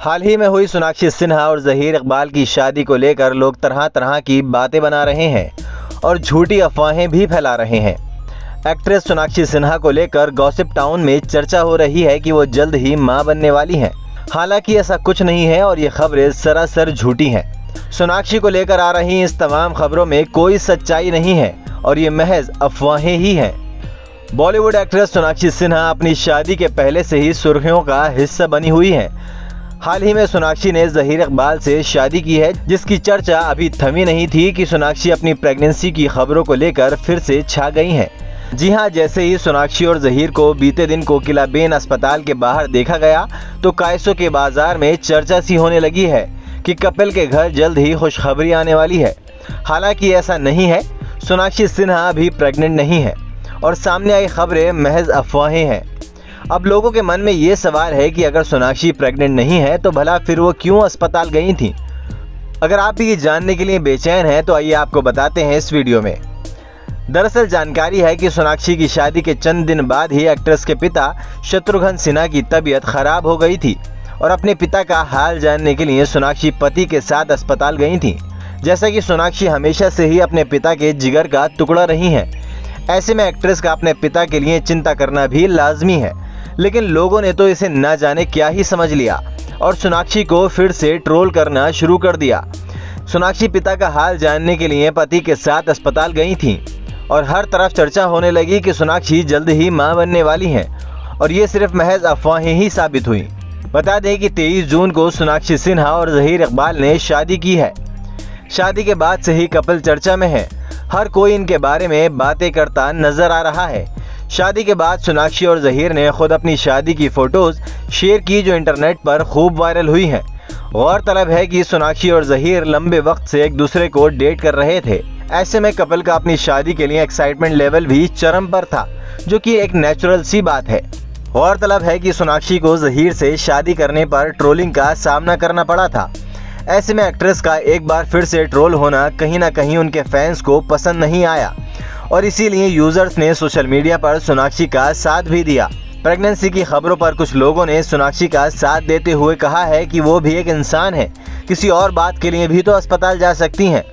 हाल ही में हुई सोनाक्षी सिन्हा और ज़हीर इकबाल की शादी को लेकर लोग तरह तरह की बातें बना रहे हैं और झूठी अफवाहें भी फैला रहे हैं। एक्ट्रेस सोनाक्षी सिन्हा को लेकर गॉसिप टाउन में चर्चा हो रही है कि वो जल्द ही मां बनने वाली हैं। हालांकि ऐसा कुछ नहीं है और ये खबरें सरासर झूठी हैं। सोनाक्षी को लेकर आ रही इस तमाम खबरों में कोई सच्चाई नहीं है और ये महज अफवाहें ही हैं। बॉलीवुड एक्ट्रेस सोनाक्षी सिन्हा अपनी शादी के पहले से ही सुर्खियों का हिस्सा बनी हुई है। हाल ही में सोनाक्षी ने ज़हीर इकबाल से शादी की है, जिसकी चर्चा अभी थमी नहीं थी कि सोनाक्षी अपनी प्रेगनेंसी की खबरों को लेकर फिर से छा गई हैं। जी हां, जैसे ही सोनाक्षी और ज़हीर को बीते दिन कोकिलाबेन अस्पताल के बाहर देखा गया तो कायसों के बाजार में चर्चा सी होने लगी है कि कपिल के घर जल्द ही खुशखबरी आने वाली है। हालांकि ऐसा नहीं है, सोनाक्षी सिन्हा अभी प्रेग्नेंट नहीं है और सामने आई खबरें महज अफवाहें हैं। अब लोगों के मन में ये सवाल है कि अगर सोनाक्षी प्रेग्नेंट नहीं है तो भला फिर वो क्यों अस्पताल गई थी। अगर आप भी ये जानने के लिए बेचैन हैं तो आइए आपको बताते हैं इस वीडियो में। दरअसल जानकारी है कि सोनाक्षी की शादी के चंद दिन बाद ही एक्ट्रेस के पिता शत्रुघ्न सिन्हा की तबीयत खराब हो गई थी और अपने पिता का हाल जानने के लिए सोनाक्षी पति के साथ अस्पताल गई थी। जैसा कि सोनाक्षी हमेशा से ही अपने पिता के जिगर का टुकड़ा रही हैं, ऐसे में एक्ट्रेस का अपने पिता के लिए चिंता करना भी लाजमी है। लेकिन लोगों ने तो इसे न जाने क्या ही समझ लिया और सोनाक्षी को फिर से ट्रोल करना शुरू कर दिया। सोनाक्षी पिता का हाल जानने के लिए पति के साथ अस्पताल गई थी और हर तरफ चर्चा होने लगी कि सोनाक्षी जल्द ही मां बनने वाली हैं और ये सिर्फ महज अफवाहें ही साबित हुई। बता दें कि 23 जून को सोनाक्षी सिन्हा और ज़हीर इकबाल ने शादी की है। शादी के बाद से ही कपिल चर्चा में है। हर कोई इनके बारे में बातें करता नजर आ रहा है। शादी के बाद सोनाक्षी और ज़हीर ने खुद अपनी शादी की फोटोज शेयर की जो इंटरनेट पर खूब वायरल हुई हैं। गौरतलब है कि सोनाक्षी और ज़हीर लंबे वक्त से एक दूसरे को डेट कर रहे थे। ऐसे में कपिल का अपनी शादी के लिए एक्साइटमेंट लेवल भी चरम पर था, जो कि एक नेचुरल सी बात है। गौरतलब है कि सोनाक्षी को ज़हीर से शादी करने पर ट्रोलिंग का सामना करना पड़ा था। ऐसे में एक्ट्रेस का एक बार फिर से ट्रोल होना कहीं ना कहीं उनके फैंस को पसंद नहीं आया और इसीलिए यूजर्स ने सोशल मीडिया पर सोनाक्षी का साथ भी दिया। प्रेगनेंसी की खबरों पर कुछ लोगों ने सोनाक्षी का साथ देते हुए कहा है कि वो भी एक इंसान है, किसी और बात के लिए भी तो अस्पताल जा सकती हैं।